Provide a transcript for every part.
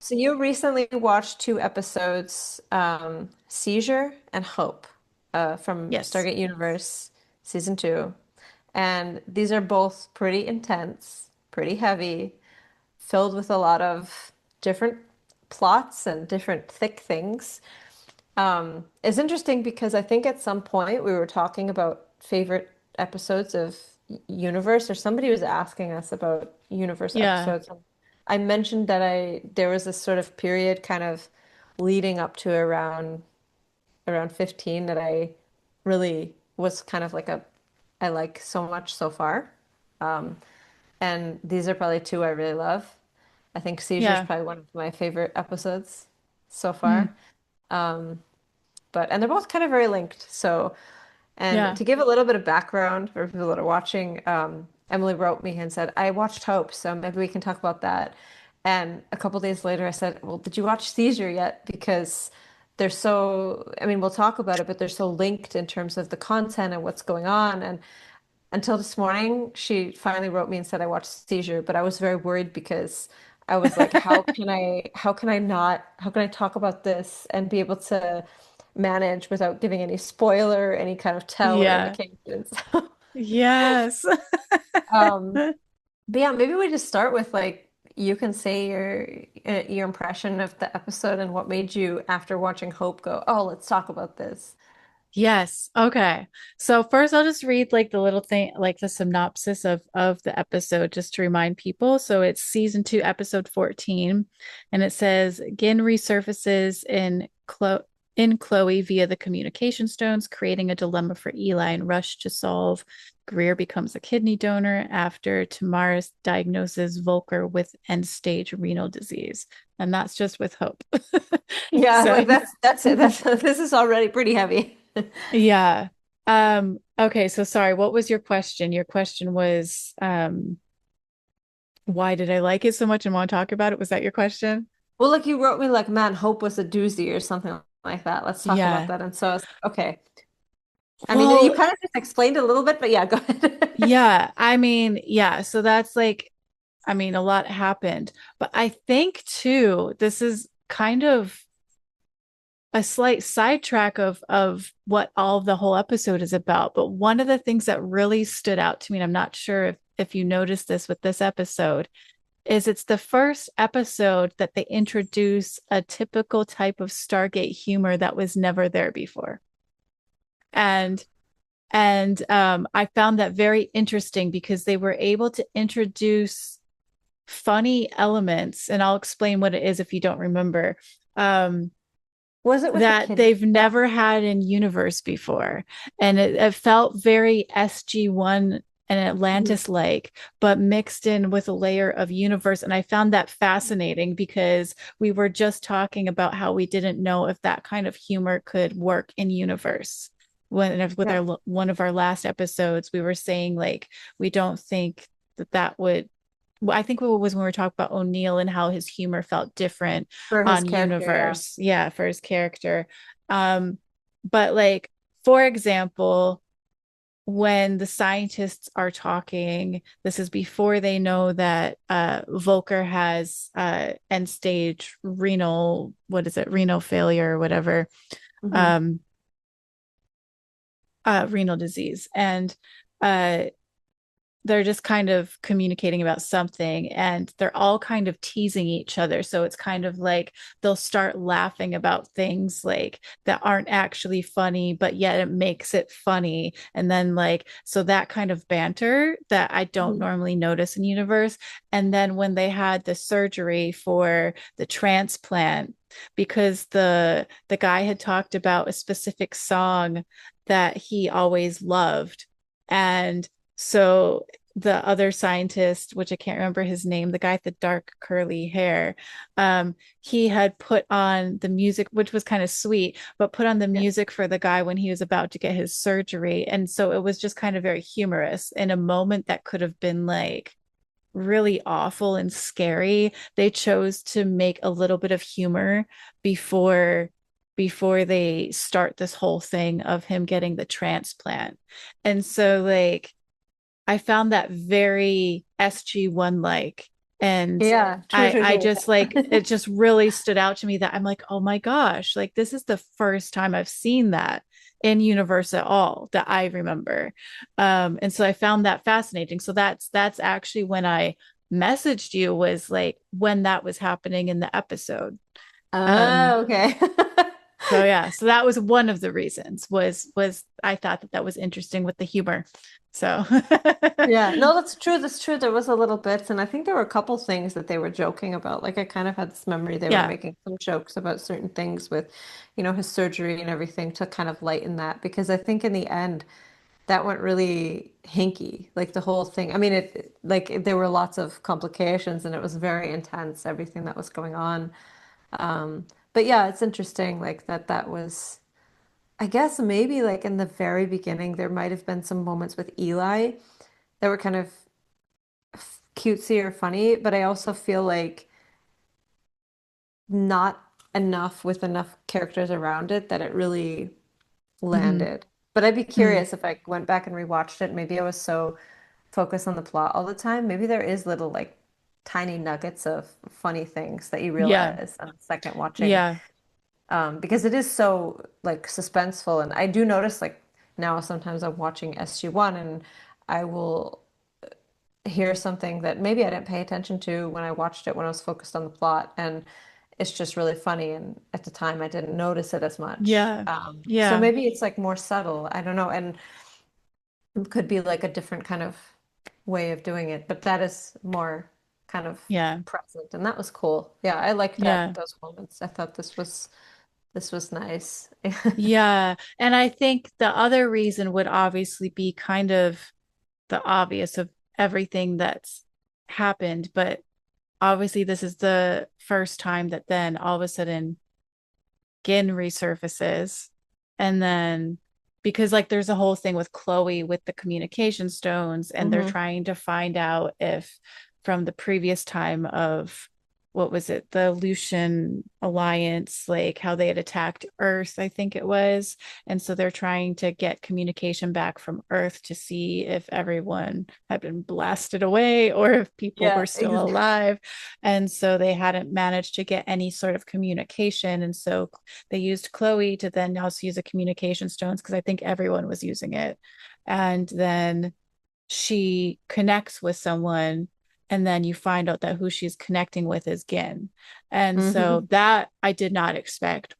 So you recently watched two episodes, Seizure and Hope, from Yes. Stargate Universe season two. And these are both pretty intense, pretty heavy, filled with a lot of different plots and different thick things. It's interesting because I think at some point we were talking about favorite episodes of Universe, or somebody was asking us about Universe Yeah. episodes. I mentioned that there was this sort of period kind of leading up to around 15 that I really was kind of like a I like so much so far. And these are probably two I really love. I think Seizure is Yeah. probably one of my favorite episodes so Mm, far. And they're both kind of very linked. So, and yeah. to give a little bit of background for people that are watching, Emily wrote me and said, I watched Hope, so maybe we can talk about that. And a couple days later, I said, well, did you watch Seizure yet? Because they're so, I mean, we'll talk about it, but they're so linked in terms of the content and what's going on. And until this morning, she finally wrote me and said I watched Seizure, but I was very worried because I was like, how can I talk about this and be able to manage without giving any spoiler, any kind of tell or Yeah. indications. Yes. Um, but yeah, maybe we just start with like you can say your impression of the episode and what made you after watching Hope go, oh, let's talk about this. Yes. Okay. So first I'll just read like the little thing, like the synopsis of the episode just to remind people. So it's season 2, episode 14, and it says Ginn resurfaces in Chloe via the communication stones, creating a dilemma for Eli and Rush to solve. Greer becomes a kidney donor after Tamaris diagnoses Volker with end-stage renal disease. And that's just with hope. Yeah, So like that's it. That's this is already pretty heavy. yeah. Okay, so sorry, what was your question? Your question was why did I like it so much and want to talk about it? Was that your question? Well, like you wrote me like, man, Hope was a doozy or something like that. Let's talk about Yeah. that. And so I was like, okay. I mean, you Well, kind of just explained it a little bit, but yeah, go ahead. yeah, I mean, yeah, so that's like I mean, a lot happened, but I think too, this is kind of a slight sidetrack of what all of the whole episode is about. But one of the things that really stood out to me, and I'm not sure if you noticed this with this episode, is it's the first episode that they introduce a typical type of Stargate humor that was never there before. And I found that very interesting because they were able to introduce funny elements, and I'll explain what it is if you don't remember. Was it with the That kidney they've stuff? never had in universe before. And it felt very SG1 and Mhm. Atlantis like, but mixed in with a layer of universe. And I found that fascinating because we were just talking about how we didn't know if that kind of humor could work in universe. When with Yeah. our one of our last episodes, we were saying like we don't think that that would I think it was when we were talking about O'Neill and how his humor felt different For his on character, yeah. Universe. Yeah, for his character. Um, but like, for example, when the scientists are talking, this is before they know that Volker has end stage renal, what is it, renal failure or whatever, Hmm. um, renal disease. And uh, they're just kind of communicating about something and they're all kind of teasing each other. So it's kind of like they'll start laughing about things like that aren't actually funny, but yet it makes it funny. And then like, so that kind of banter that I don't Hmm. normally notice in universe. And then when they had the surgery for the transplant, because the guy had talked about a specific song that he always loved. And so the other scientist, which I can't remember his name, the guy with the dark curly hair, he had put on the music, which was kind of sweet, but put on the Yeah. music for the guy when he was about to get his surgery. And so it was just kind of very humorous in a moment that could have been like really awful and scary. They chose to make a little bit of humor before they start this whole thing of him getting the transplant. And so like I found that very SG1 like. And Yeah, true, I true, true. just like it just really stood out to me that I'm like, oh my gosh, like this is the first time I've seen that in universe at all that I remember. And so I found that fascinating. So that's actually when I messaged you, was like when that was happening in the episode. Um, Oh, okay. so yeah, so that was one of the reasons, was I thought that that was interesting with the humor. So Yeah, no, that's true. That's true. There was a little bit, and I think there were a couple things that they were joking about. Like I kind of had this memory they were yeah, making some jokes about certain things with, his surgery and everything to kind of lighten that because I think in the end that went really hinky, like the whole thing. I mean, like there were lots of complications and it was very intense, everything that was going on. But yeah, it's interesting, like that was, I guess maybe like in the very beginning, there might have been some moments with Eli that were kind of cutesy or funny, but I also feel like not enough with enough characters around it that it really hmm landed. But I'd be mm, curious if I went back and rewatched it. Maybe I was so focused on the plot all the time. Maybe there is little like tiny nuggets of funny things that you yeah, realize on second watching. yeah, Because it is so like suspenseful. And I do notice like now sometimes I'm watching SG-1 and I will hear something that maybe I didn't pay attention to when I watched it when I was focused on the plot. And it's just really funny. And at the time I didn't notice it as much. yeah, So yeah, maybe it's like more subtle. I don't know. And it could be like a different kind of way of doing it, but that is more kind of yeah, present. And that was cool. Yeah, I liked that yeah, those moments. I thought this was nice. yeah. And I think the other reason would obviously be kind of the obvious of everything that's happened, but obviously this is the first time that then all of a sudden Ginn resurfaces. And then because like there's a whole thing with Chloe with the communication stones, and they're Hmm. trying to find out if from the previous time of what was it, the Lucian Alliance, like how they had attacked Earth, I think it was. And so they're trying to get communication back from Earth to see if everyone had been blasted away or if people were Yeah, still exactly. alive. And so they hadn't managed to get any sort of communication. And so they used Chloe to then also use a communication stones because I think everyone was using it. And then she connects with someone, and then you find out that who she's connecting with is Ginn. And so Hmm. that I did not expect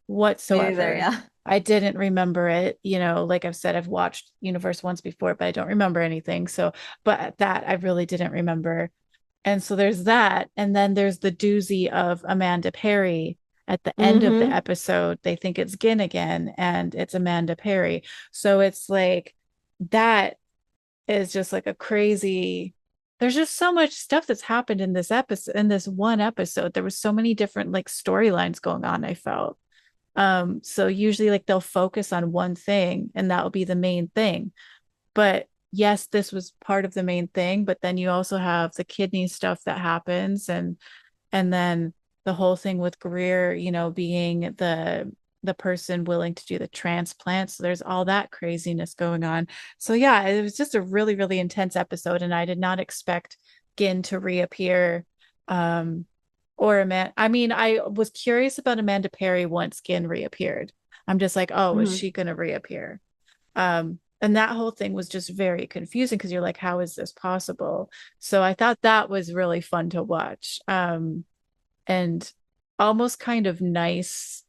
Me neither, whatsoever. yeah. I didn't remember it. Like I've said, I've watched Universe once before, but I don't remember anything. So, but that I really didn't remember. And so there's that. And then there's the doozy of Amanda Perry at the end of the Hmm. episode. They think it's Ginn again, and it's Amanda Perry. So it's like that is just like a crazy. There's just so much stuff that's happened in this episode, in this one episode. There was so many different like storylines going on, I felt. So usually like they'll focus on one thing and that'll be the main thing. But yes, this was part of the main thing, but then you also have the kidney stuff that happens, and then the whole thing with Greer, being the person willing to do the transplant. So there's all that craziness going on. So yeah, it was just a really, really intense episode, and I did not expect Ginn to reappear. Um, or Amanda. I mean, I was curious about Amanda Perry once Ginn reappeared. I'm just like, oh, is Hmm. she gonna reappear? And that whole thing was just very confusing because you're like, how is this possible? So I thought that was really fun to watch. And almost kind of nice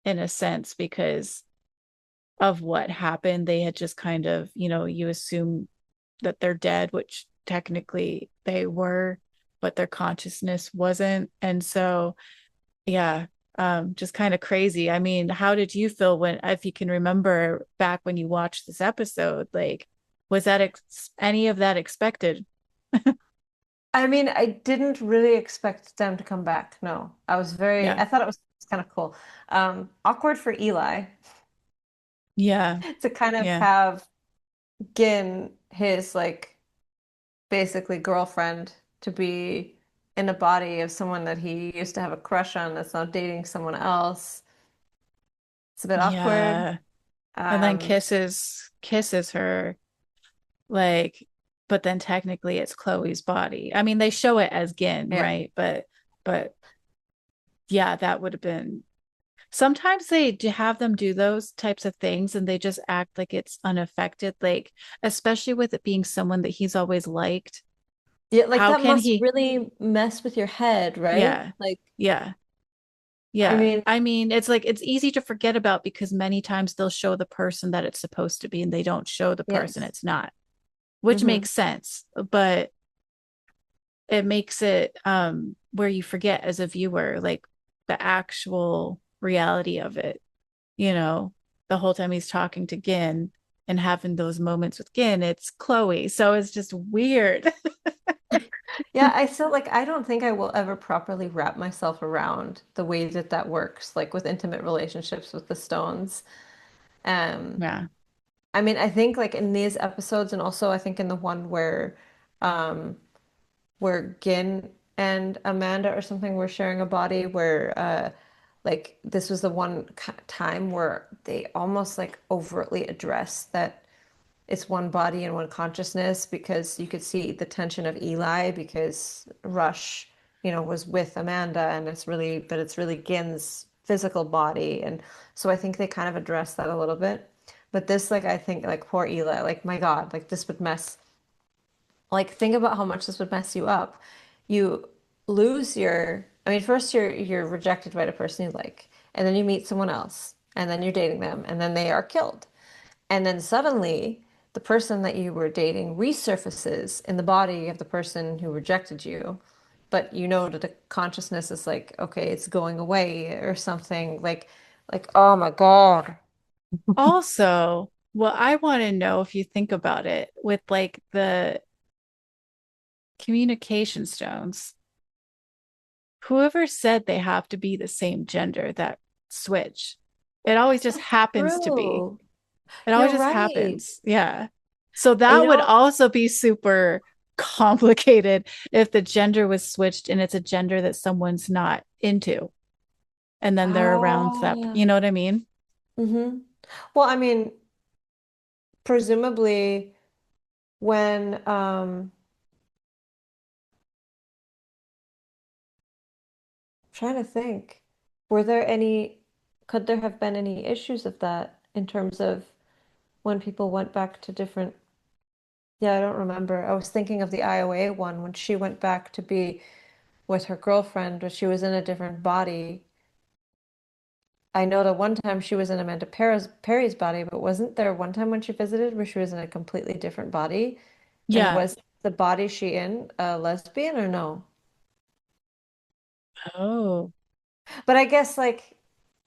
in a sense because of what happened. They had just kind of, you assume that they're dead, which technically they were, but their consciousness wasn't. And so, yeah, just kind of crazy. I mean, how did you feel when, if you can remember back when you watched this episode, like, was that any of that expected? I mean, I didn't really expect them to come back. No, Yeah. I thought it was kind of cool. Awkward for Eli Yeah. to kind of Yeah. have Ginn, his like basically girlfriend, to be in a body of someone that he used to have a crush on that's now dating someone else. It's a bit awkward. Yeah. And then Um, kisses her like but then technically it's Chloe's body. I mean, they show it as Ginn, Yeah. right? But yeah, that would have been sometimes they do have them do those types of things and they just act like it's unaffected, like especially with it being someone that he's always liked. Yeah, like How that can must he? really mess with your head, right? Yeah, Like, yeah, I yeah. mean, I mean, it's like it's easy to forget about because many times they'll show the person that it's supposed to be and they don't show the person yes. it's not, which Hmm. makes sense, but it makes it where you forget as a viewer like the actual reality of it, you know, the whole time he's talking to Ginn and having those moments with Ginn, it's Chloe. So it's just weird. Yeah, I still like I don't think I will ever properly wrap myself around the way that that works, like with intimate relationships with the Stones. Um, Yeah. I mean, I think like in these episodes and also I think in the one um where Ginn and Amanda or something were sharing a body where like this was the one time where they almost like overtly addressed that it's one body and one consciousness because you could see the tension of Eli because Rush, was with Amanda and it's really Ginn's physical body. And so I think they kind of addressed that a little bit. But this, like, I think, like, poor Eli, like, my God, like, this would mess, like, think about how much this would mess you up. You lose I mean, first you're rejected by the person you like, and then you meet someone else, and then you're dating them, and then they are killed. And then suddenly, the person that you were dating resurfaces in the body of the person who rejected you. But you know that the consciousness is like, okay, it's going away or something. Like, oh my God. Also, what I want to know if you think about it with like the communication stones, whoever said they have to be the same gender that switch, it always just That's happens to be. true. It always You're just right. happens. Yeah. So And that would also be super complicated if the gender was switched and it's a gender that someone's not into. And then they're around that, ah, you know what I mean? mm-hmm. Well, I mean, presumably when trying to think, were there any, could there have been any issues of that in terms of when people went back to different, yeah, I don't remember. I was thinking of the IOA one when she went back to be with her girlfriend, but she was in a different body. I know that one time she was in Amanda Perry's body, but wasn't there one time when she visited where she was in a completely different body? And Yeah. was the body she in a lesbian or no? Oh, But I guess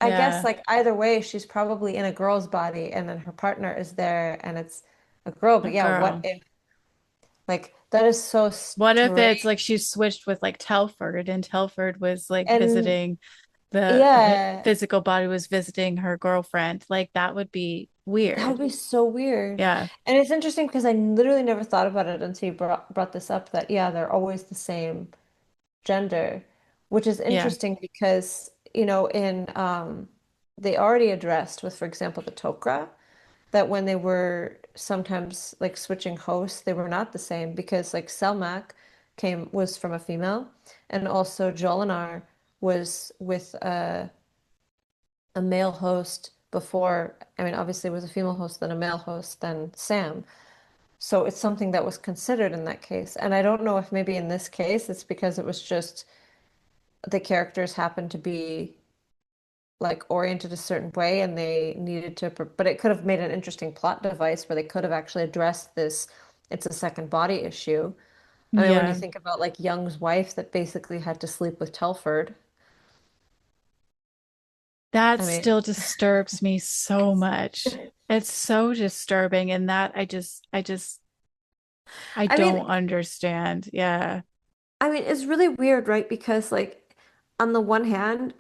yeah. like either way, she's probably in a girl's body and then her partner is there and it's a girl. A But yeah, what girl. if like that is so What if it's strange. like she switched with like Telford and Telford was like And visiting the yeah, physical body was visiting her girlfriend? Like that would be that would weird. be so weird. Yeah. And it's interesting because I literally never thought about it until you brought this up that yeah, they're always the same gender, which is Yeah. interesting because, in they already addressed with, for example, the Tok'ra, that when they were sometimes like switching hosts, they were not the same because like Selmak was from a female, and also Jolinar was with a male host before. I mean, obviously, it was a female host, then a male host, then Sam. So it's something that was considered in that case. And I don't know if maybe in this case it's because it was just the characters happened to be like oriented a certain way and they needed to, but it could have made an interesting plot device where they could have actually addressed this. It's a second body issue. I mean, when you Yeah. think about like Young's wife that basically had to sleep with Telford, That I mean, still disturbs me so it's, much. It's so disturbing and that I I mean, don't understand. Yeah. it's really weird, right? Because like on the one hand,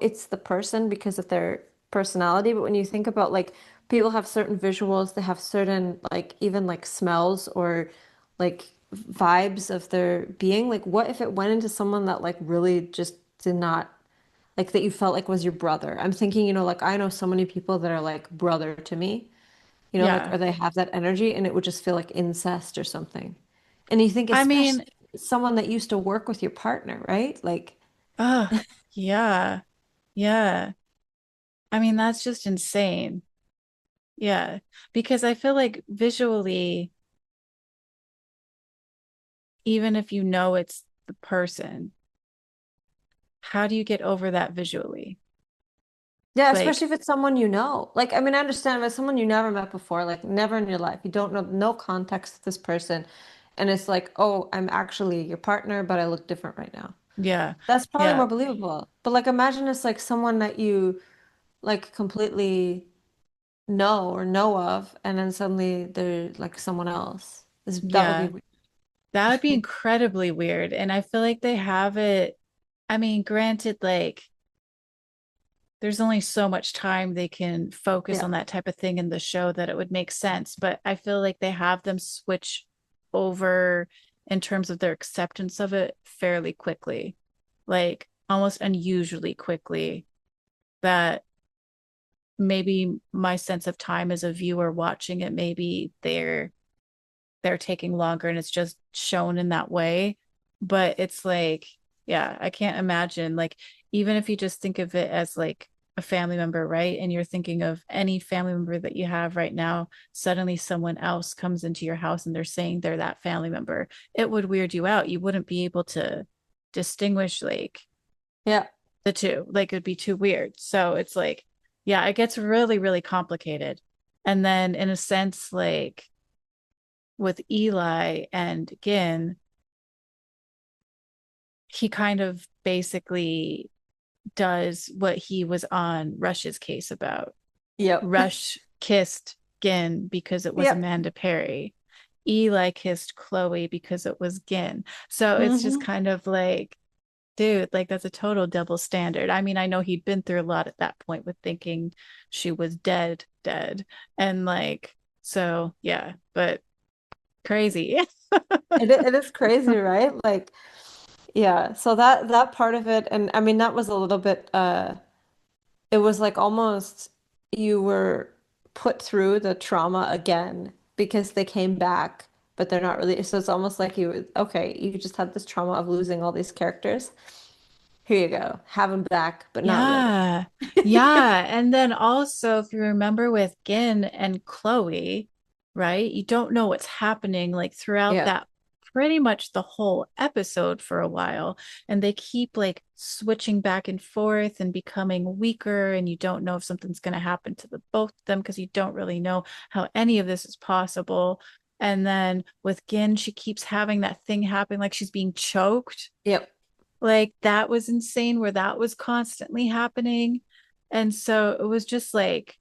it's the person because of their personality, but when you think about like people have certain visuals, they have certain like even like smells or like vibes of their being. Like what if it went into someone that like really just did not like that you felt like was your brother? I'm thinking, like I know so many people that are like brother to me, like, Yeah. or they have that energy and it would just feel like incest or something. And you think, I mean, especially someone that used to work with your partner, right? Like, oh, yeah. Yeah. I mean, that's just insane. Yeah. Because I feel like visually, even if you know it's the person, how do you get over that visually? yeah, Like, especially if it's someone you know. Like, I mean, I understand if it's someone you never met before, like never in your life, you don't know no context of this person, and it's like, oh, I'm actually your partner, but I look different right now. yeah. That's probably Yeah. more believable. But like, imagine it's like someone that you like completely know of, and then suddenly they're like someone else. That would be Yeah. weird. That would be incredibly weird. And I feel like they have it. I mean, granted, like, there's only so much time they can focus Yeah. on that type of thing in the show that it would make sense. But I feel like they have them switch over in terms of their acceptance of it fairly quickly, like almost unusually quickly, that maybe my sense of time as a viewer watching it, maybe they're taking longer and it's just shown in that way. But it's like, yeah, I can't imagine, like, even if you just think of it as like a family member, right? And you're thinking of any family member that you have right now, suddenly someone else comes into your house and they're saying they're that family member. It would weird you out. You wouldn't be able to distinguish like Yeah. the two. Like it'd be too weird. So it's like, yeah, it gets really, really complicated. And then in a sense, like with Eli and Ginn, he kind of basically does what he was on Rush's case about. Yep. Rush kissed Ginn because it was Yep. Amanda Perry. Eli kissed Chloe because it was Ginn. So it's just Hmm. kind of like, dude, like that's a total double standard. I mean, I know he'd been through a lot at that point with thinking she was dead, dead. And like, so yeah, but crazy. It is crazy, right? Like, yeah. So that part of it, and I mean that was a little bit it was like almost you were put through the trauma again because they came back, but they're not really. So it's almost like okay, you just had this trauma of losing all these characters. Here you go. Have them back, but not really. Yeah. Yeah. And then also, if you remember with Ginn and Chloe, right? You don't know what's happening like throughout Yeah. that pretty much the whole episode for a while. And they keep like switching back and forth and becoming weaker. And you don't know if something's going to happen to the both of them because you don't really know how any of this is possible. And then with Ginn, she keeps having that thing happen, like she's being choked, Yep. like that was insane where that was constantly happening. And so it was just like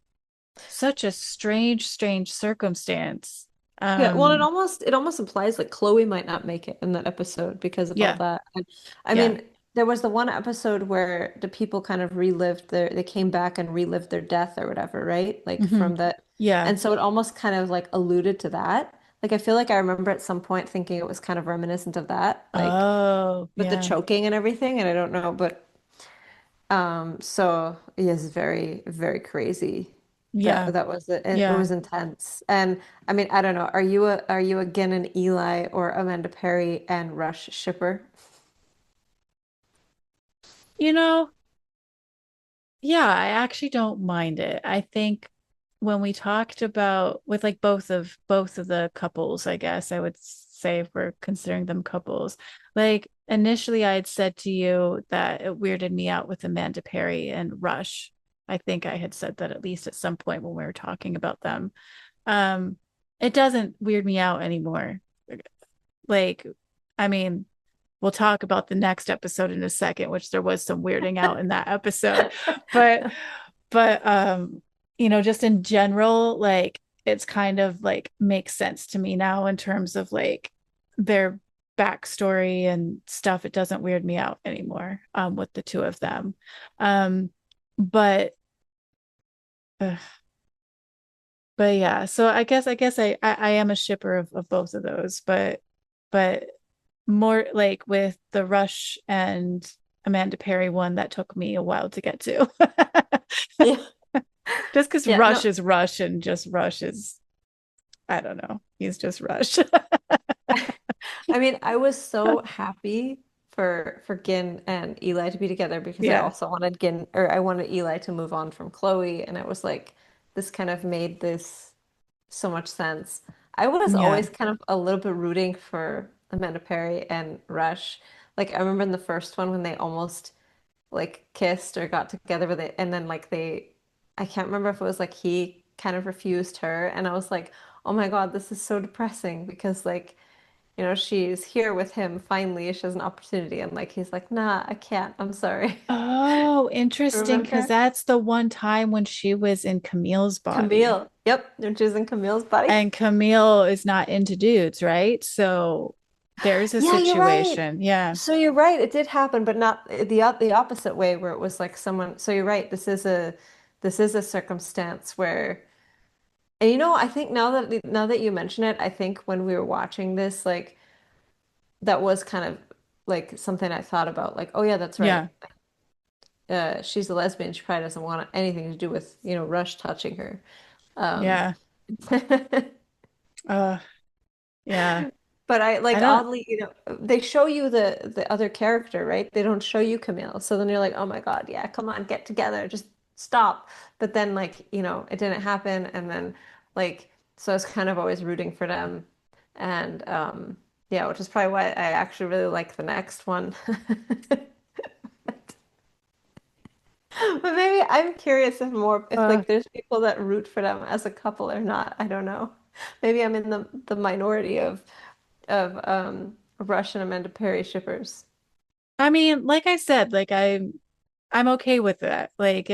such a strange, strange circumstance. Yeah, well, Um, it almost implies like Chloe might not make it in that episode because of all yeah, that. And I yeah, mean, there was the one episode where the people kind of they came back and relived their death or whatever, right? Like hmm, from that. yeah. And so it almost kind of like alluded to that. Like I feel like I remember at some point thinking it was kind of reminiscent of that, like Oh, with the yeah, choking and everything. And I don't know, but so yes, very, very crazy. yeah, That was it yeah. was intense. And I mean, I don't know. Are you again an Eli or Amanda Perry and Rush shipper? You know, yeah, I actually don't mind it. I think when we talked about with like both of the couples, I guess I would say if we're considering them couples, like initially I had said to you that it weirded me out with Amanda Perry and Rush. I think I had said that at least at some point when we were talking about them. Um, it doesn't weird me out anymore. Like, I mean, we'll talk about the next episode in a second, which there was some weirding out in that episode. But but just in general, like it's kind of like makes sense to me now in terms of like their backstory and stuff. It doesn't weird me out anymore with the two of them. Um but uh, but yeah, so I guess I am a shipper of both of those, but more like with the Rush and Amanda Perry one that took me a while to get to. Yeah. Just because Yeah, Rush no. is Rush and just Rush is I don't know. He's just Rush. I mean, I was so happy for Ginn and Eli to be together because I Yeah. also wanted Ginn or I wanted Eli to move on from Chloe, and it was like this kind of made this so much sense. I was Yeah. always kind of a little bit rooting for Amanda Perry and Rush. Like I remember in the first one when they almost like kissed or got together with it, and then like I can't remember if it was like he kind of refused her, and I was like, oh my God, this is so depressing because like she's here with him finally. She has an opportunity. And like he's like, nah, I can't. I'm sorry. Oh, interesting. Because Remember? that's the one time when she was in Camille's body. Camille. Yep. And she's in Camille's body. And Camille is not into dudes, right? So there's a Yeah, you're right. situation. Yeah. So you're right. It did happen, but not the opposite way where it was like someone. So you're right. This is a circumstance where, and I think now that you mention it, I think when we were watching this, like that was kind of like something I thought about. Like, oh yeah, that's right. Yeah. She's a lesbian. She probably doesn't want anything to do with, Rush touching her. Um, Yeah. Uh, yeah. but I I like don't, oddly, they show you the other character, right? They don't show you Camille. So then you're like, oh my God, yeah, come on, get together, just stop. But then like, it didn't happen, and then like, so I was kind of always rooting for them, and yeah, which is probably why I actually really like the next one. But maybe I'm curious if uh, like there's people that root for them as a couple or not. I don't know. Maybe I'm in the minority of Rush and Amanda Perry shippers. I mean, like I said, like I'm okay with that. Like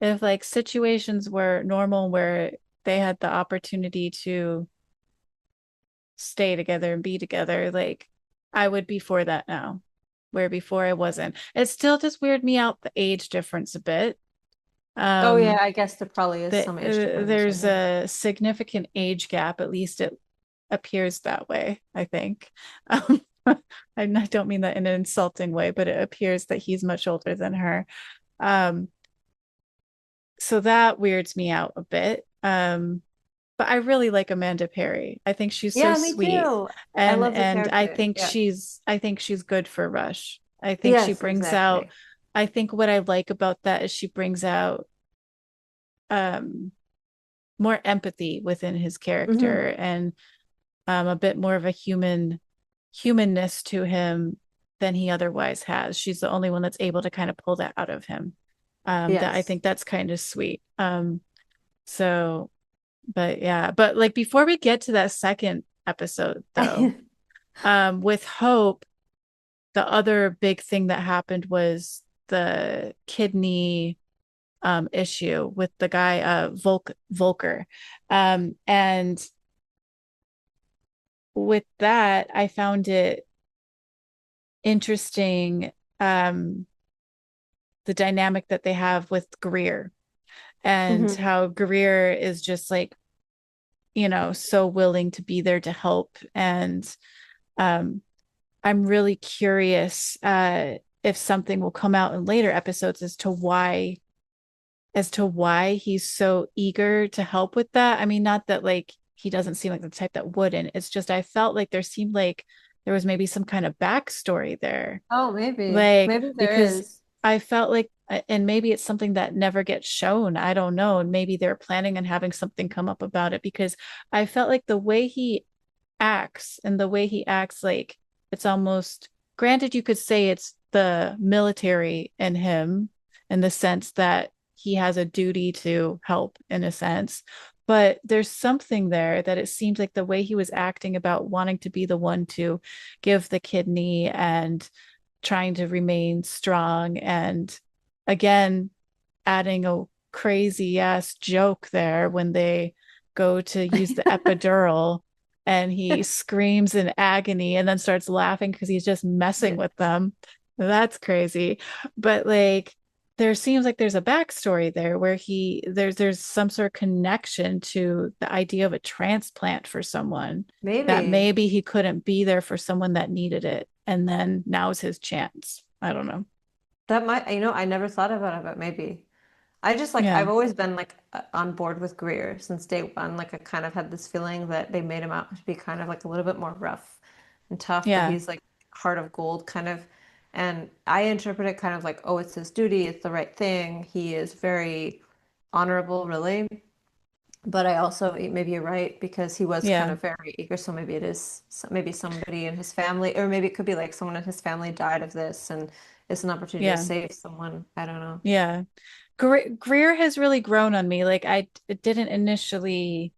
if like situations were normal where they had the opportunity to stay together and be together, like I would be for that now, where before I wasn't. It still just weirded me out the age difference a bit. Oh yeah, Um, I guess there probably is that some age difference there's there. a significant age gap, at least it appears that way, I think. Um, I don't mean that in an insulting way, but it appears that he's much older than her. Um, so that weirds me out a bit. But I really like Amanda Perry. I think she's so Yeah, me sweet. too. I And love the and character. Yeah. I think she's good for Rush. I think she Yes, brings out exactly. I think what I like about that is she brings out um more empathy within his Hmm. character and a bit more of a humanness to him than he otherwise has. She's the only one that's able to kind of pull that out of him. That I Yes. think that's kind of sweet. So but yeah, but like before we get to that second episode though, with Hope, the other big thing that happened was the kidney issue with the guy Volker. And with that, I found it interesting the dynamic that they have with Greer and Hmm. how Greer is just like, so willing to be there to help. And um, I'm really curious if something will come out in later episodes as to why he's so eager to help with that. I mean, not that like he doesn't seem like the type that wouldn't. It's just I felt like there seemed like there was maybe some kind of backstory there. Oh, maybe. Like Maybe there because is. I felt like and maybe it's something that never gets shown. I don't know. And maybe they're planning on having something come up about it because I felt like the way he acts and the way he acts like it's almost granted you could say it's the military in him in the sense that he has a duty to help in a sense but there's something there that it seems like the way he was acting about wanting to be the one to give the kidney and trying to remain strong and again adding a crazy ass joke there when they go to use the epidural and he screams in agony and then starts laughing because he's just messing Yeah. with them. That's crazy. But like there seems like there's a backstory there where there's some sort of connection to the idea of a transplant for someone that Maybe. maybe he couldn't be there for someone that needed it. And then now's his chance. I don't know. That might, I never thought about it, but maybe. I just like Yeah. I've always been like on board with Greer since day one. Like I kind of had this feeling that they made him out to be kind of like a little bit more rough and tough, but Yeah. he's like heart of gold kind of. And I interpret it kind of like, oh, it's his duty, it's the right thing. He is very honorable, really. But I also, maybe you're right, because he was kind Yeah. of very eager. So maybe it is, maybe somebody in his family, or maybe it could be like someone in his family died of this and it's an opportunity to Yeah. save someone. I don't know. Yeah. Greer has really grown on me. Like I didn't initially,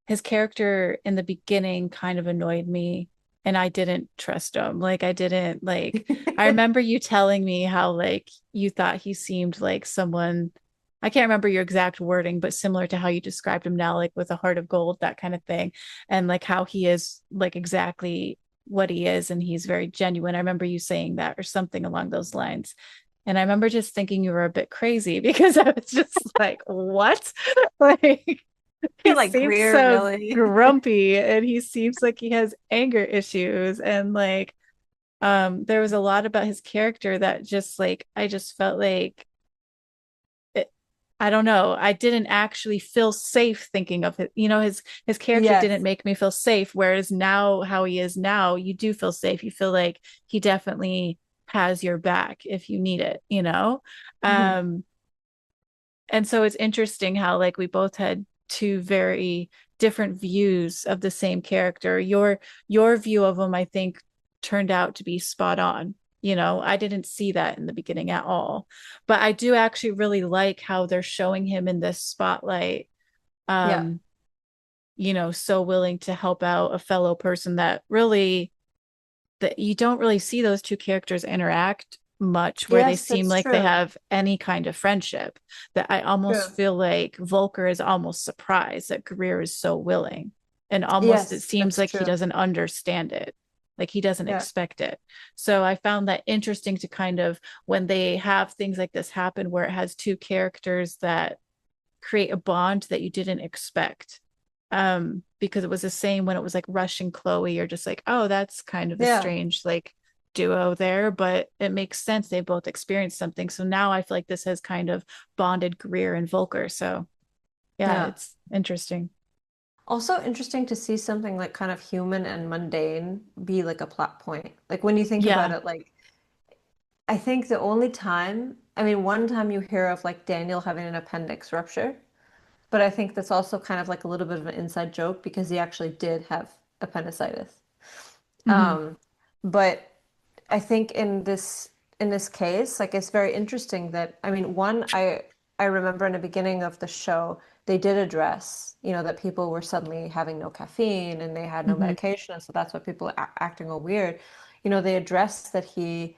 his character in the beginning kind of annoyed me and I didn't trust him. Like I didn't like I remember you telling me how like you thought he seemed like someone, I can't remember your exact wording, but similar to how you described him now, like with a heart of gold, that kind of thing. And like how he is like exactly what he is and he's very genuine. I remember you saying that or something along those lines. And I remember just thinking you were a bit crazy because I was just like, what? Like he You're like seems Greer, so really? grumpy and he seems like he has anger issues and like there was a lot about his character that just like I just felt like it, I don't know, I didn't actually feel safe thinking of it, you know, his character didn't Yes. make me feel safe, whereas now how he is now you do feel safe, you feel like he definitely has your back if you need it, you know. Hmm. um and so it's interesting how like we both had two very different views of the same character. Your view of him, I think, turned out to be spot on. You know, I didn't see that in the beginning at all. But I do actually really like how they're showing him in this spotlight. Yeah. Um, you know, so willing to help out a fellow person that really that you don't really see those two characters interact much where they Yes, seem that's like they true. have any kind of friendship, that I almost True. feel like Volker is almost surprised that Greer is so willing, and almost it Yes, seems that's like he true. doesn't understand it, like he doesn't Yeah. expect it. So I found that interesting to kind of when they have things like this happen where it has two characters that create a bond that you didn't expect. Because it was the same when it was like Rush and Chloe. You're just like, oh, that's kind of a Yeah. strange like duo there, but it makes sense. They both experienced something. So now I feel like this has kind of bonded Greer and Volker. So yeah, Yeah. it's interesting. Also interesting to see something like kind of human and mundane be like a plot point. Like when you think about Yeah. it, like I think the only time, I mean, one time you hear of like Daniel having an appendix rupture, but I think that's also kind of like a little bit of an inside joke because he actually did have appendicitis. Hmm. Um, but I think in this case, like it's very interesting that I mean, one, I remember in the beginning of the show, they did address, you know, that people were suddenly having no caffeine and they had no Hmm. medication, and so that's why people are acting all weird. You know, they addressed that he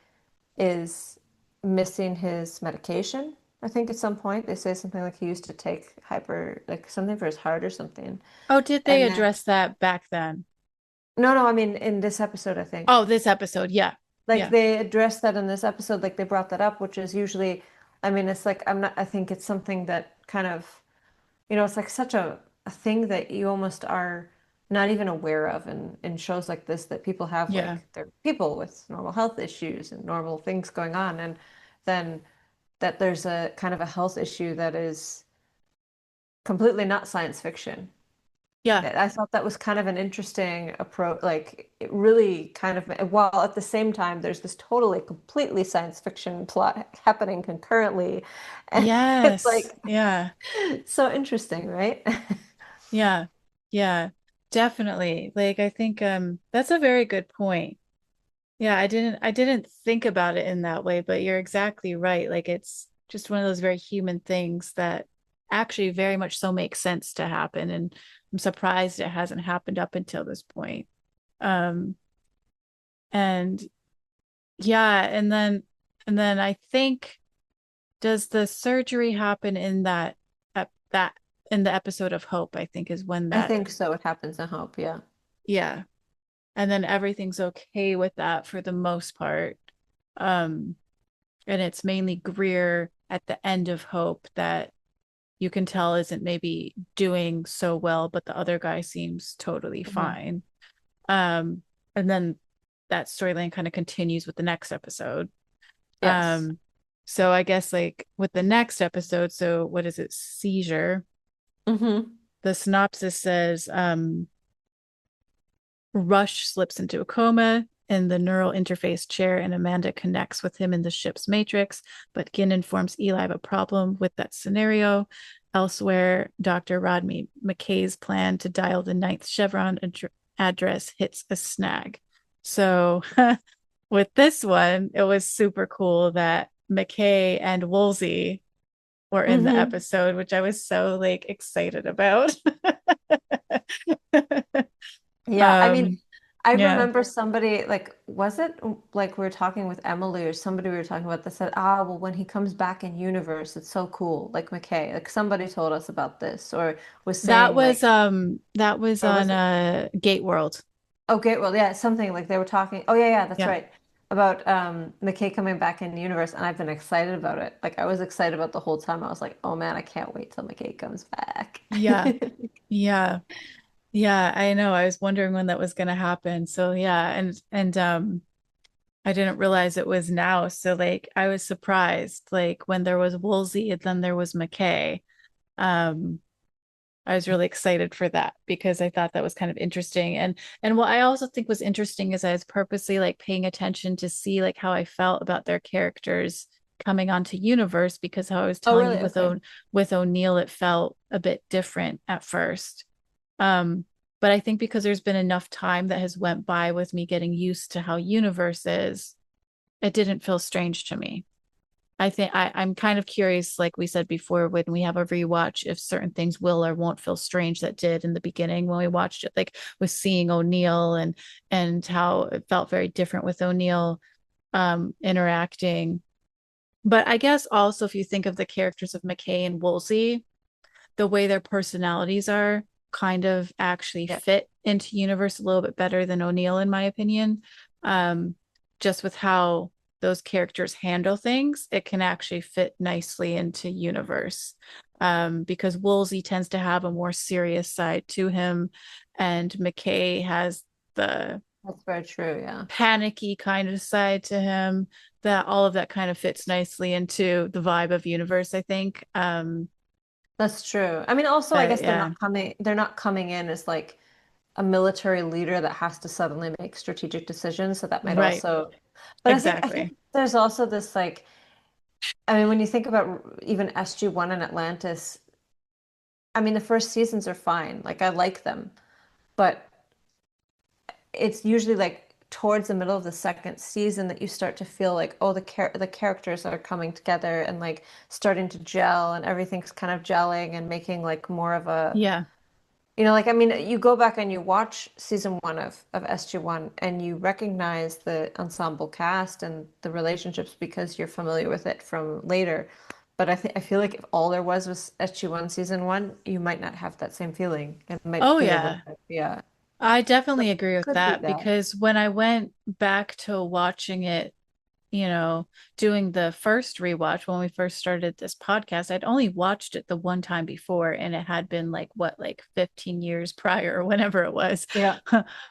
is missing his medication. I think at some point they say something like he used to take hyper, like something for his heart or something. Oh, did they And then, address that back then? no, no, I mean, in this episode, I think. Oh, this episode. Yeah. Like Yeah. they addressed that in this episode, like they brought that up, which is usually, I mean, it's like, I'm not, I think it's something that kind of, you know, it's like such a thing that you almost are not even aware of in shows like this that people have Yeah. like they're people with normal health issues and normal things going on. And then that there's a kind of a health issue that is completely not science fiction. Yeah. I thought that was kind of an interesting approach. Like it really kind of, while at the same time, there's this totally, completely science fiction plot happening concurrently. And it's Yes. like Yeah. so interesting, right? Yeah. Yeah. Definitely. Like I think that's a very good point. Yeah, I didn't think about it in that way, but you're exactly right. Like it's just one of those very human things that actually very much so makes sense to happen. And I'm surprised it hasn't happened up until this point. Um and yeah, and then I think does the surgery happen in that in the episode of Hope, I think is when I that think so. It happens in Hope, yeah. yeah. And then everything's okay with that for the most part. Um and it's mainly Greer at the end of Hope that you can tell isn't maybe doing so well, but the other guy seems totally Hmm. fine. Um, and then that storyline kind of continues with the next episode. Yes. Um, So I guess like with the next episode, so what is it? Seizure. Mm-hmm. The synopsis says, Rush slips into a coma in the neural interface chair, and Amanda connects with him in the ship's matrix. But Ginn informs Eli of a problem with that scenario. Elsewhere, Dr. Rodney McKay's plan to dial the ninth Chevron address hits a snag. So, with this one, it was super cool that McKay and Woolsey were in the Mm-hmm. episode, which I was so like excited about. Yeah, I mean, um, I yeah. remember somebody like, was it like we were talking with Emily or somebody we were talking about that said, ah, well, when he comes back in universe, it's so cool. Like McKay, like somebody told us about this or was saying like, That was or on was it? Gate World. Okay, well, yeah, something like they were talking. Oh yeah, yeah, that's Yeah. right. About McKay coming back in the universe, and I've been excited about it. Like I was excited about the whole time. I was like, oh man, I can't wait till McKay comes back. Yeah. Yeah. Yeah, I know. I was wondering when that was going to happen. So yeah, and I didn't realize it was now. So like I was surprised like when there was Woolsey and then there was McKay. Um I was really excited for that because I thought that was kind of interesting. And what I also think was interesting is I was purposely like paying attention to see like how I felt about their characters coming onto universe because how I was Oh telling you really? Okay. with O'Neill it felt a bit different at first. Um, but I think because there's been enough time that has went by with me getting used to how universe is, it didn't feel strange to me. I think I'm kind of curious, like we said before, when we have a rewatch, if certain things will or won't feel strange that did in the beginning when we watched it, like with seeing O'Neill and how it felt very different with O'Neill interacting. But I guess also if you think of the characters of McKay and Woolsey, the way their personalities are kind of actually Yeah. fit into universe a little bit better than O'Neill, in my opinion. Um, just with how those characters handle things, it can actually fit nicely into universe. Because Woolsey tends to have a more serious side to him, and McKay has the That's very true. Yeah. panicky kind of side to him. That all of that kind of fits nicely into the vibe of universe, I think. That's true. I mean, also, I But guess yeah, they're not coming in as like a military leader that has to suddenly make strategic decisions. So that might right. also, but I think Exactly. there's also this like, I mean, when you think about even SG-1 and Atlantis, I mean, the first seasons are fine. Like I like them, but it's usually like towards the middle of the second season that you start to feel like, oh, the characters are coming together and like starting to gel and everything's kind of gelling and making like more of a Yeah. like I mean, you go back and you watch season one of SG-1 and you recognize the ensemble cast and the relationships because you're familiar with it from later. But I feel like if all there was SG-1 season one, you might not have that same feeling. It might Oh, feel a little yeah. bit, yeah. I So definitely it agree with could be that that. because when I went back to watching it, you know, doing the first rewatch when we first started this podcast, I'd only watched it the one time before and it had been like what, like 15 years prior or whenever it was. Yeah.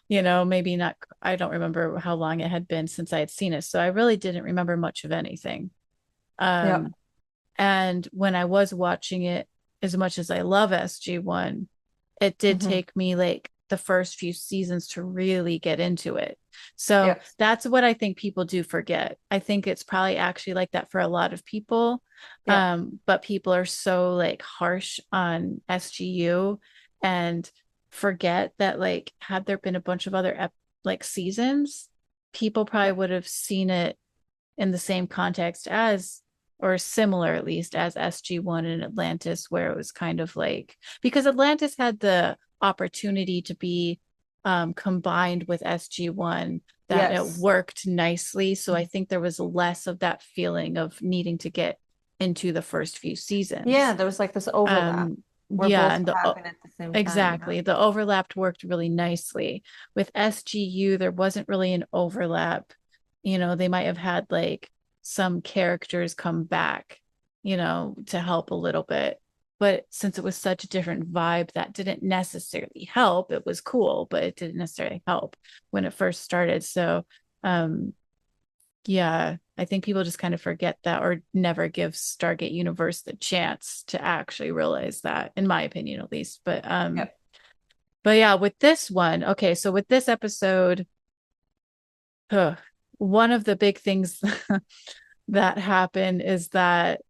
You know, maybe not, I don't remember how long it had been since I had seen it. So I really didn't remember much of anything. Yeah. Um, And when I was watching it, as much as I love SG-1, it did Hmm. take me like the first few seasons to really get into it. So Yeah. that's what I think people do forget. I think it's probably actually like that for a lot of people. Yeah. But people are so like harsh on SGU and forget that like had there been a bunch of other like seasons, people probably Yeah. would have seen it in the same context as or similar at least as SG-1 and Atlantis, where it was kind of like because Atlantis had the opportunity to be combined with SG-1 that it Yes. worked nicely. So I think there was less of that feeling of needing to get into the first few Yeah, seasons. there was like this overlap Um, where yeah, both and were happening at the same time. Yeah. exactly. The overlap worked really nicely. With SGU, there wasn't really an overlap. You know, they might have had like some characters come back, you know, to help a little bit. But since it was such a different vibe, that didn't necessarily help. It was cool, but it didn't necessarily help when it first started. So, um, Yeah, I think people just kind of forget that or never give Stargate Universe the chance to actually realize that, in my opinion at least. Yep. But yeah, with this one, okay, so with this episode, ugh, one of the big things that happen is that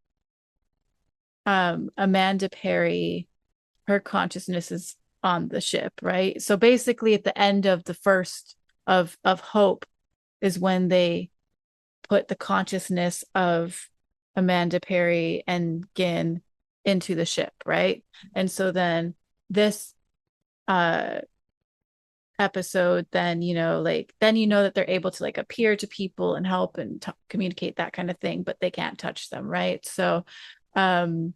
Amanda Perry, her consciousness is on the ship, right? So basically at the end of the first of Hope is when they put the consciousness of Amanda Perry and Ginn into the ship, right? And so then this uh episode, then then that they're able to like appear to people and help and communicate, that kind of thing, but they can't touch them, right? So um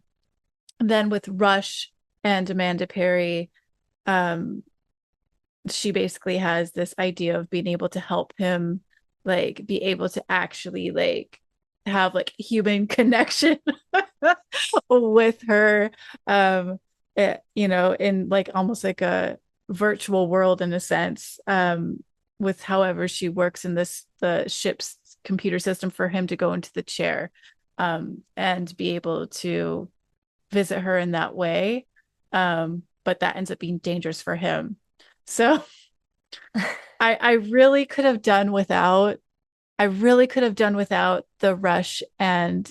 then with Rush and Amanda Perry, um she basically has this idea of being able to help him like be able to actually like have like human connection with her, in like almost like a virtual world in a sense, with however she works in the ship's computer system for him to go into the chair, and be able to visit her in that way. But that ends up being dangerous for him. So I really could have done without the Rush and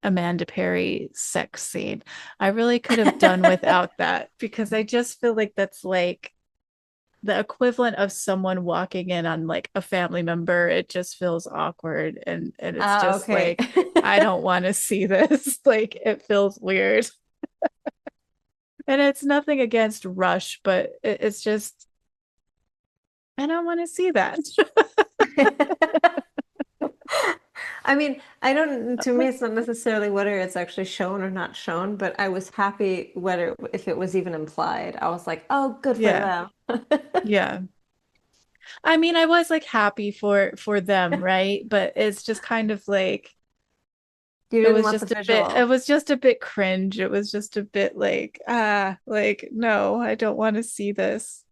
Amanda Perry sex scene. I really could have done without that because I just feel like that's like the equivalent of someone walking in on like a family member. It just feels awkward, and it's Ah, just okay. like I don't want to see this. Like it feels weird. And it's nothing against Rush, but it's just I don't want to see that. I mean, I don't, to me, it's not necessarily whether it's actually shown or not shown, but I was happy whether if it was even implied. I was like, oh, good for Yeah. them. Yeah. I mean, I was like happy for them, right? But it's just kind of like You didn't want the it visual. was just a bit cringe. It was just a bit like, like no, I don't want to see this.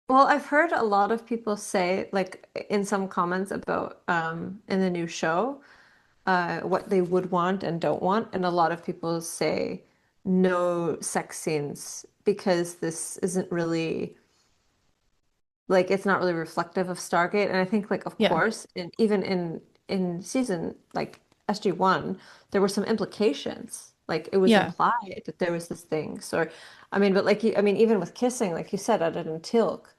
Well, I've heard a lot of people say, like in some comments about in the new show, what they would want and don't want, and a lot of people say no sex scenes because this isn't really like it's not really reflective of Stargate. And I think like of Yeah. course, and even in season like SG-1, there were some implications. Like it was Yeah. implied that there was this thing. So I mean, but like I mean, even with kissing, like you said, other than Tilk,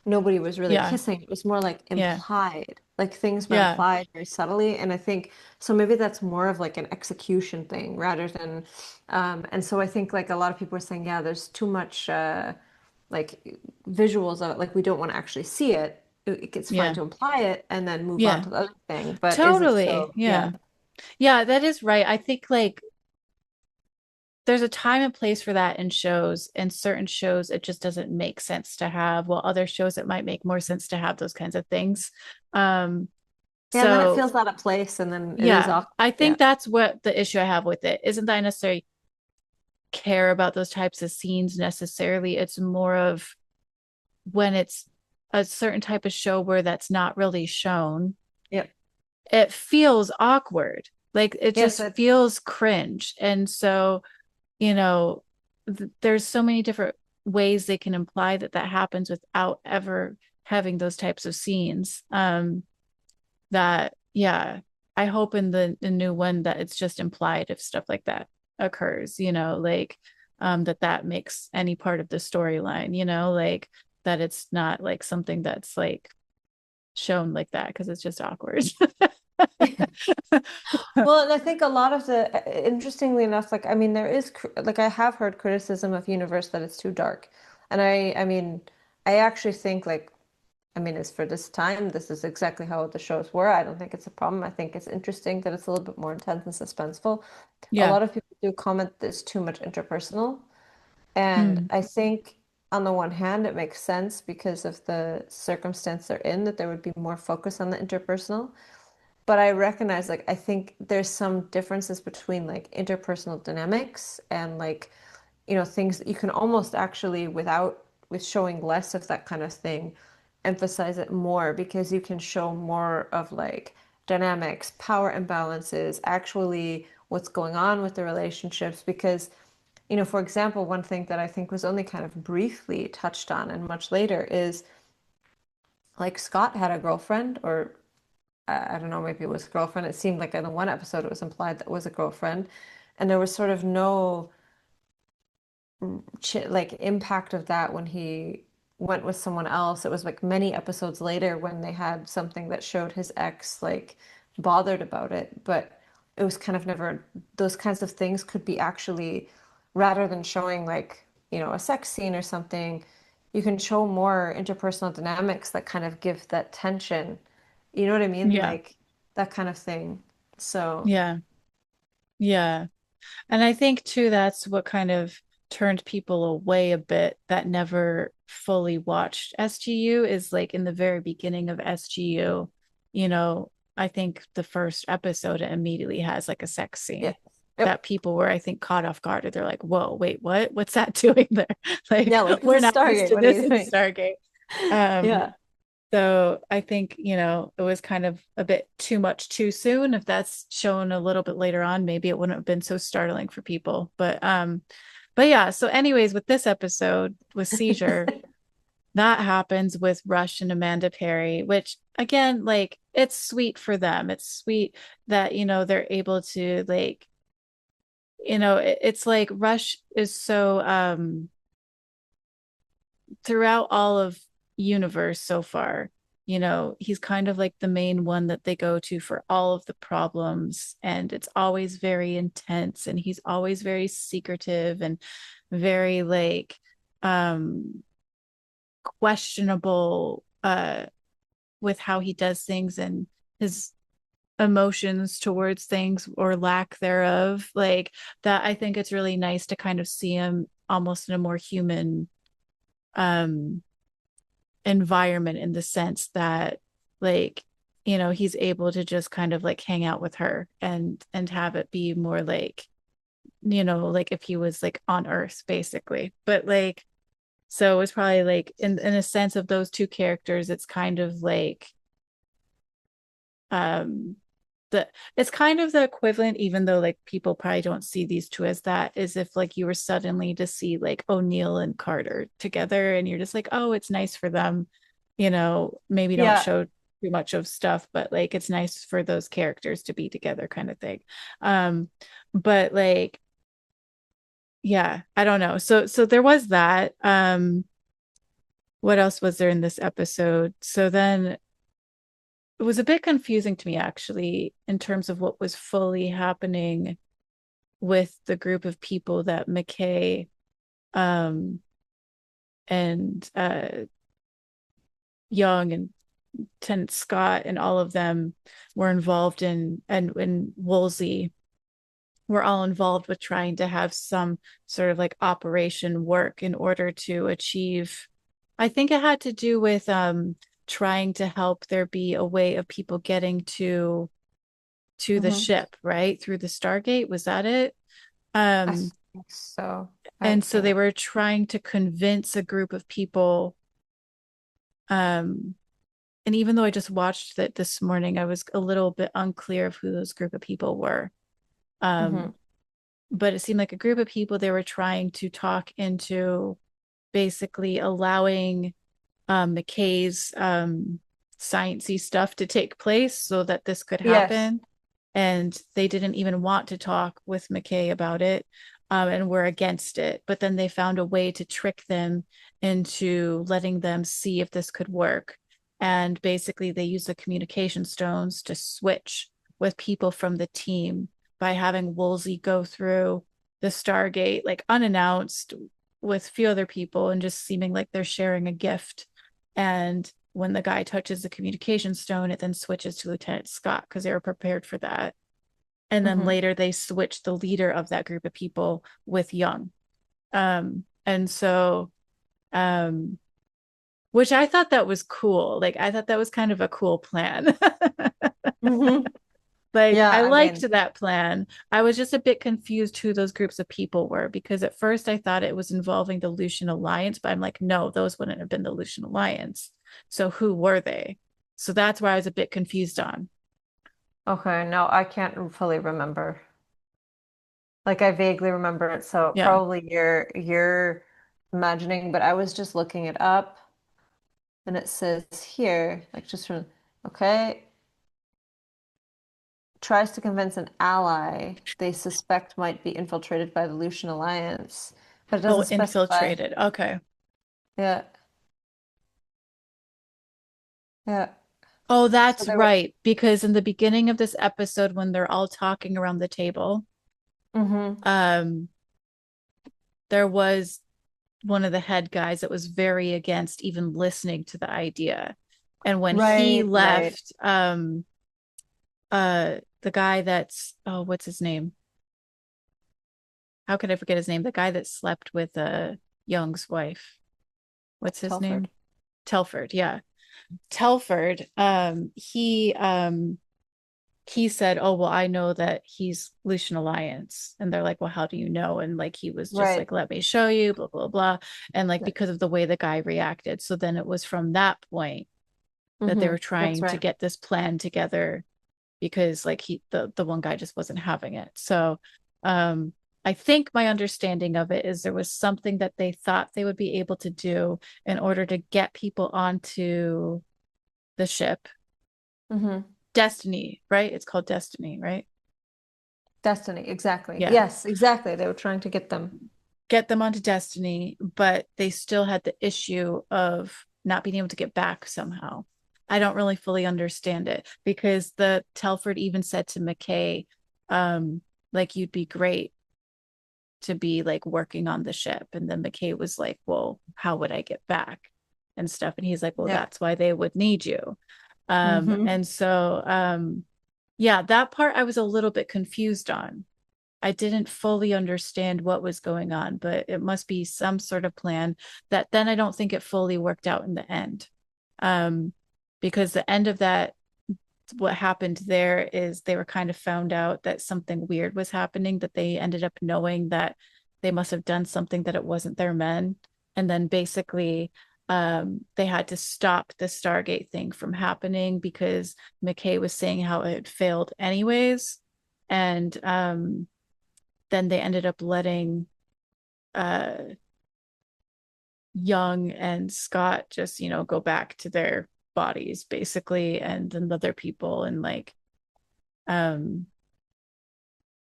nobody was really Yeah. kissing. It was more like Yeah. implied. Like things were Yeah. implied very subtly. And I think so maybe that's more of like an execution thing rather than and so I think like a lot of people are saying, yeah, there's too much like visuals of it. Like we don't want to actually see it. It's fine Yeah. to imply it and then move on Yeah. to the other thing. But is it Totally. so? Yeah. Yeah. Yeah, that is right. I think like there's a time and place for that in shows. In certain shows, it just doesn't make sense to have. While other shows, it might make more sense to have those kinds of things. Um, Yeah, and then it so feels out of place and then it is yeah, awkward. I Yeah. think that's what the issue I have with it. Isn't that I necessarily care about those types of scenes necessarily. It's more of when it's a certain type of show where that's not really shown, Yep. it feels awkward. Like it Yes, just feels cringe. And so, you know, there's so many different ways they can imply that that happens without ever having those types of scenes. That yeah, I hope in the new one that it's just implied if stuff like that occurs, like that makes any part of the storyline, like that it's not like something that's like shown like that because it's just awkward. well, and I think a lot of the, interestingly enough, like I mean, there is like I have heard criticism of Universe that it's too dark, and I mean, I actually think like, I mean, as for this time, this is exactly how the shows were. I don't think it's a problem. I think it's interesting that it's a little bit more intense and suspenseful. A Yeah. lot of people do comment that it's too much interpersonal, and Mm. I think on the one hand, it makes sense because of the circumstance they're in that there would be more focus on the interpersonal. But I recognize, like, I think there's some differences between like interpersonal dynamics and like, things that you can almost actually, with showing less of that kind of thing, emphasize it more because you can show more of like dynamics, power imbalances, actually what's going on with the relationships. Because, for example, one thing that I think was only kind of briefly touched on and much later is like Scott had a girlfriend, or I don't know, maybe it was a girlfriend. It seemed like in the one episode it was implied that it was a girlfriend, and there was sort of no like impact of that when he went with someone else. It was like many episodes later when they had something that showed his ex like bothered about it, but it was kind of never, those kinds of things could be actually, rather than showing like, a sex scene or something, you can show more interpersonal dynamics that kind of give that tension. You know what I mean? Yeah. Like that kind of thing. So, Yeah. Yeah. And I think too, that's what kind of turned people away a bit that never fully watched SGU is like in the very beginning of SGU, I think the first episode it immediately has like a sex yeah. scene Yep. that people were, I think, caught off guard. They're like, whoa, wait, what? What's that doing there? Like, Yeah, like this we're is not used Stargate. to What are this you in doing? Stargate. Um, Yeah. so I think, it was kind of a bit too much too soon. If that's shown a little bit later on, maybe it wouldn't have been so startling for people. But yeah, so anyways, with this episode with Seizure, that happens with Rush and Amanda Perry, which again, like it's sweet for them. It's sweet that, they're able to like, it's like Rush is so throughout all of universe so far, he's kind of like the main one that they go to for all of the problems, and it's always very intense, and he's always very secretive and very like questionable with how he does things and his emotions towards things or lack thereof, like that. I think it's really nice to kind of see him almost in a more human um environment, in the sense that like he's able to just kind of like hang out with her and have it be more like like if he was like on earth basically. But like, so it's probably like in a sense of those two characters, it's kind of like um the it's kind of the equivalent, even though like people probably don't see these two as that, is if like you were suddenly to see like O'Neill and Carter together and you're just like, oh, it's nice for them, maybe don't Yeah. show too much of stuff, but like it's nice for those characters to be together kind of thing. But like, yeah, I don't know. So there was that. What else was there in this episode? So then it was a bit confusing to me actually in terms of what was fully happening with the group of people that McKay um and Young and Lieutenant Scott and all of them were involved in, and Woolsey were all involved with trying to have some sort of like operation work in order to achieve. I think it had to do with trying to help there be a way of people getting to the Hmm. ship, right? Through the Stargate. Was that it? I Um, think so. I and so they can't. were trying to convince a group of people. Um, and even though I just watched that this morning, I was a little bit unclear of who those group of people were. Hmm. Um, but it seemed like a group of people they were trying to talk into basically allowing McKay's sciencey stuff to take place so that this could Yes. happen. And they didn't even want to talk with McKay about it, and were against it. But then they found a way to trick them into letting them see if this could work. And basically, they used the communication stones to switch with people from the team by having Woolsey go through the Stargate like unannounced with a few other people and just seeming like they're sharing a gift. And when the guy touches the communication stone, it then switches to Lieutenant Scott because they were prepared for that. And then Hmm. later they switched the leader of that group of people with Young. And so, um, which I thought that was cool. Like, I thought that was kind of a cool plan. Hmm. Like, Yeah, I I liked mean, that plan. I was just a bit confused who those groups of people were because at first I thought it was involving the Lucian Alliance, but I'm like, no, those wouldn't have been the Lucian Alliance. So who were they? So that's where I was a bit confused on. Okay, no, I can't fully remember. Like I vaguely remember it, so Yeah. probably you're imagining, but I was just looking it up and it says here, like just from okay, tries to convince an ally they suspect might be infiltrated by the Lucian Alliance, but it Oh, doesn't specify. infiltrated. Okay. Yeah, yeah. Oh, So that's they were. right. Because in the beginning of this episode, when they're all talking around the table, Mm-hmm. um, there was one of the head guys that was very against even listening to the idea. And when he Right, right. left, the guy that's, oh, what's his name? How could I forget his name? The guy that slept with Young's wife. What's his Telford. name? Telford, yeah. Telford, he said, "Oh, well, I know that he's Lucian Alliance." And they're like, "Well, how do you know?" And like he was just Right. like, "Let me show you," blah, blah, blah. And like Yeah. because of the way the guy reacted. So then it was from that point that they Mm-hmm. were That's trying to right. get this plan together because like the one guy just wasn't having it. So um I think my understanding of it is there was something that they thought they would be able to do in order to get people onto the ship. Mm-hmm. Destiny, right? It's called Destiny, right? Destiny, exactly. Yeah. Yes, exactly. They were trying to get them. Get them onto Destiny, but they still had the issue of not being able to get back somehow. I don't really fully understand it because the Telford even said to McKay, like you'd be great to be like working on the ship. And then McKay was like, well, how would I get back and stuff? And he's like, well, Yeah. that's why they would need you. Mm-hmm. And so yeah, that part I was a little bit confused on. I didn't fully understand what was going on, but it must be some sort of plan that then I don't think it fully worked out in the end. Um, because the end of that, what happened there is they were kind of found out that something weird was happening, that they ended up knowing that they must have done something that it wasn't their men. And then basically, they had to stop the Stargate thing from happening because McKay was saying how it failed anyways. And then they ended up letting uh Young and Scott just, go back to their bodies basically and then other people and like um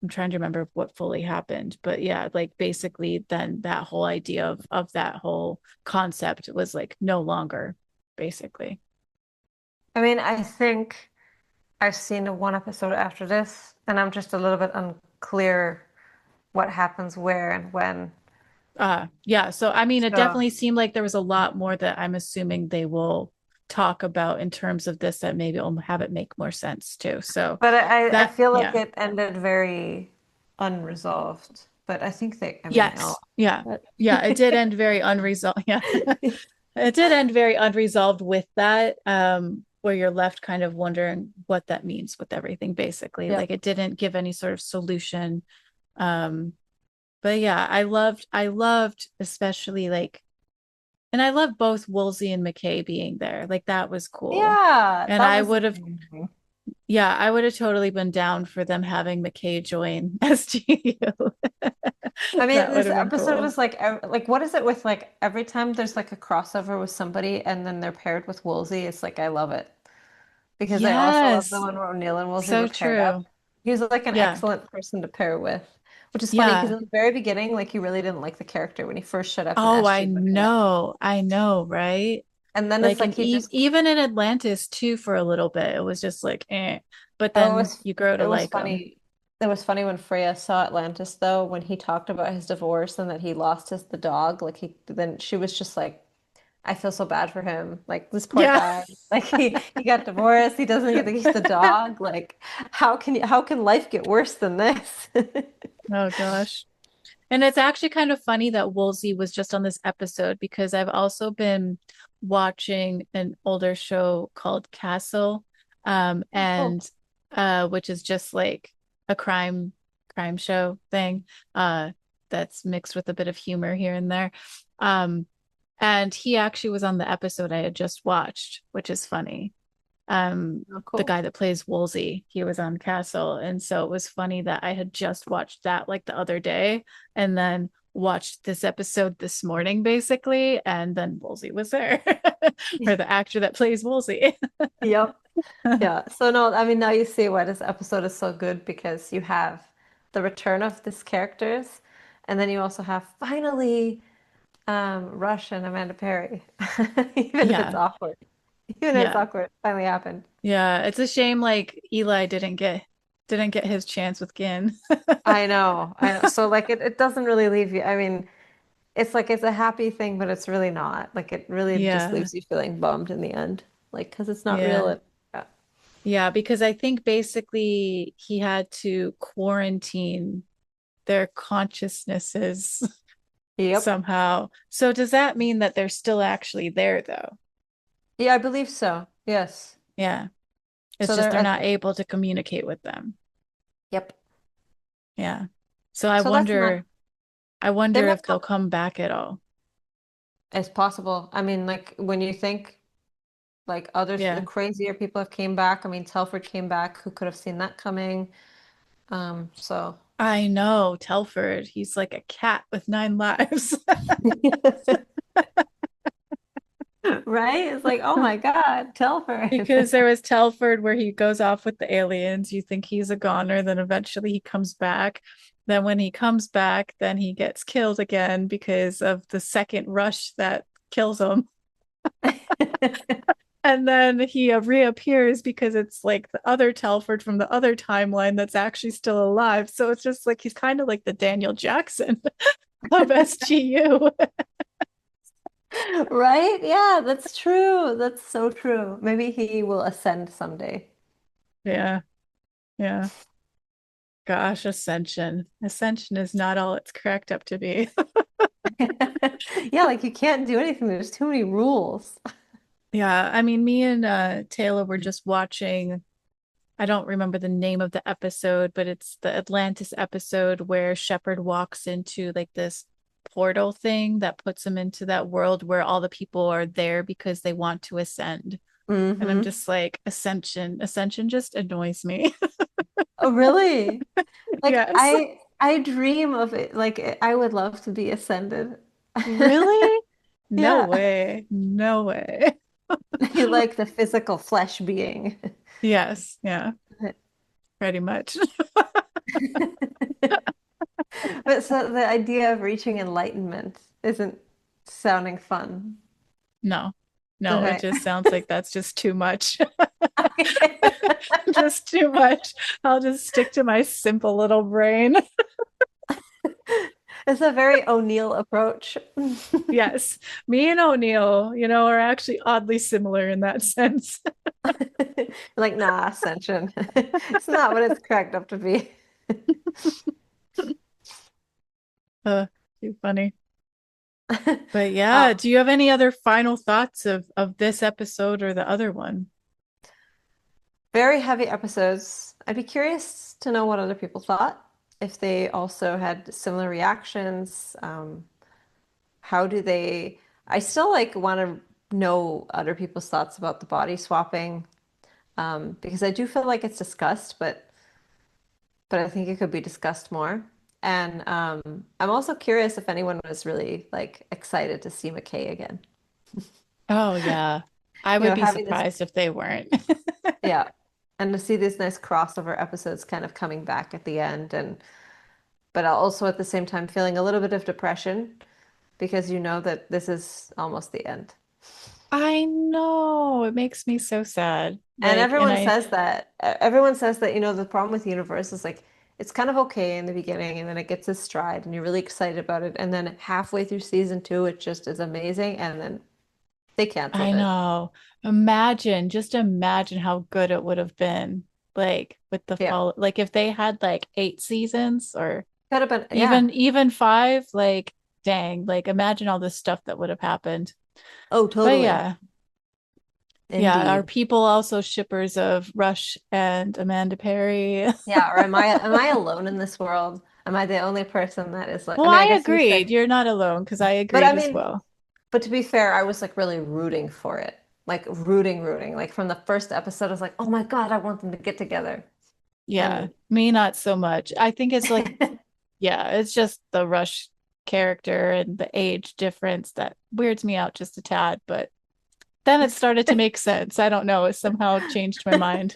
I'm trying to remember what fully happened, but yeah, like basically then that whole idea of that whole concept was like no longer basically. I mean, I think I've seen one episode after this, and I'm just a little bit unclear what happens where and when. Yeah, so I mean it So, definitely seemed like there was a lot more that I'm assuming they will talk about in terms of this that maybe will have it make more sense too. So but I that feel like yeah. it ended very unresolved. But I think they, I mean, Yes. oh, Yeah. but Yeah. It did end very unresolved. Yeah. It did end very unresolved with that, where you're left kind of wondering what that means with everything, basically. yeah, Like it didn't give any sort of solution. Um, but yeah, I loved especially like, and I love both Woolsey and McKay being there. Like that was cool. yeah, And that I was would have, amazing. yeah, I would have totally been down for them having McKay join SGU. I mean, That would this have been episode cool. is like what is it with like every time there's like a crossover with somebody and then they're paired with Woolsey, it's like I love it. Because I also love the Yes. one where O'Neill and Woolsey So were paired up. true. He was like an Yeah. excellent person to pair with, which is funny because Yeah. in the very beginning, like you really didn't like the character when he first showed up in Oh, SG. I know, right? And then it's Like, like and he just, even in Atlantis too, for a little bit, it was just like, eh. But oh, then you grow to it was like him. funny. It was funny when Freya saw Atlantis though, when he talked about his divorce and that he lost the dog. Like then she was just like, I feel so bad for him. Like this poor Yeah. guy. Like he got divorced. He doesn't get to keep the dog. Like how can life get worse than this? Oh gosh. And it's actually kind of funny that Woolsey was just on this episode because I've also been watching an older show called Castle, Oh, and which is just like a crime show thing, uh, that's mixed with a bit of humor here and there. Um, and he actually was on the episode I had just watched, which is funny. Oh, The cool. guy that plays Woolsey, he was on Castle. And so it was funny that I had just watched that like the other day and then watched this episode this morning, basically. And then Woolsey was there, or the actor that plays Woolsey. Yep. Yeah. So no, I mean now you see why this episode is so good because you have the return of these characters, and then you also have finally Rush and Amanda Perry. Even if it's Yeah. awkward. Even if it's Yeah. awkward, it finally happened. Yeah. It's a shame like Eli didn't get his chance with Ginn. I know. I know. So like it doesn't really leave you. I mean, it's like it's a happy thing, but it's really not. Like it really just Yeah. leaves you feeling bummed in the end. Like because it's not real. Yeah. Yeah. Yeah, because I think basically he had to quarantine their consciousnesses Yep. somehow. So does that mean that they're still actually there though? Yeah, I believe so. Yes. Yeah. It's So just there, they're I not think. able to communicate with them. Yep. Yeah. So I So that's not. wonder I They wonder might if come. they'll come back at all. It's possible. I mean, like when you think like others, the Yeah. crazier people have came back. I mean, Telford came back. Who could have seen that coming? So. I know, Telford. He's like a cat with 9 lives. Right? It's like, oh my God, Because Telford. there was Telford where he goes off with the aliens. You think he's a goner, then eventually he comes back. Then when he comes back, then he gets killed again because of the second rush that kills him. And then he reappears because it's like the other Telford from the other timeline that's actually still alive. So it's just like he's kind of like the Daniel Jackson of SGU. Right? Yeah, that's true. That's so true. Maybe he will ascend someday. Yeah, yeah. Gosh, Ascension. Ascension is not all it's cracked up to be. Yeah, like you can't do anything. There's too many rules. Yeah, I mean, me and Taylor were just watching. I don't remember the name of the episode, but it's the Atlantis episode where Shepard walks into like this portal thing that puts him into that world where all the people are there because they want to ascend. And I'm Hmm. just like, Ascension just annoys me. Oh, really? Like Yes. I dream of it. Like I would love to be ascended. Really? No Yeah. way. No way. You like the physical flesh being. Yes. Yeah, pretty much. But so the idea of reaching enlightenment isn't sounding fun. No, no, it Okay. just sounds like that's just too much. Okay. Just too much. I'll just stick to my simple little brain. It's a very O'Neill approach. Yes, me and O'Neill, are actually oddly similar in that sense. Like, nah, ascension. It's not what it's cracked up to be. Uh, Too funny. But Uh, yeah, do you have any other final thoughts of this episode or the other one? Very heavy episodes. I'd be curious to know what other people thought, if they also had similar reactions. How do they? I still like want to know other people's thoughts about the body swapping, because I do feel like it's discussed, but I think it could be discussed more. And I'm also curious if anyone was really like excited to see McKay again. Oh yeah. I You would know, be having this, surprised if they weren't. yeah, and to see these nice crossover episodes kind of coming back at the end, and but also at the same time feeling a little bit of depression because you know that this is almost the end. I know. It makes me so sad. And Like, and everyone says that, the problem with the universe is like it's kind of okay in the beginning and then it gets its stride and you're really excited about it. And then halfway through season two, it just is amazing. And then they I canceled it. know. Just imagine how good it would have been. Like with the Yeah. fall, like if they had like 8 seasons or Could have been, yeah. even five, like dang, like imagine all this stuff that would have happened. Oh, But totally. yeah, yeah, are Indeed. people also shippers of Rush and Amanda Perry? Yeah. Or am I alone in this world? Am I the only person that is like, I Well, mean, I I guess you agreed. said, You're not alone because I but I agreed as mean, well. but to be fair, I was like really rooting for it. like rooting. Like from the first episode, I was like, oh my God, I want them to get together. Yeah, And me not so much. I think it's like, yeah, it's just the Rush character and the age difference that weirds me out just a tad, but then it started to make sense. I don't know, it somehow changed my mind.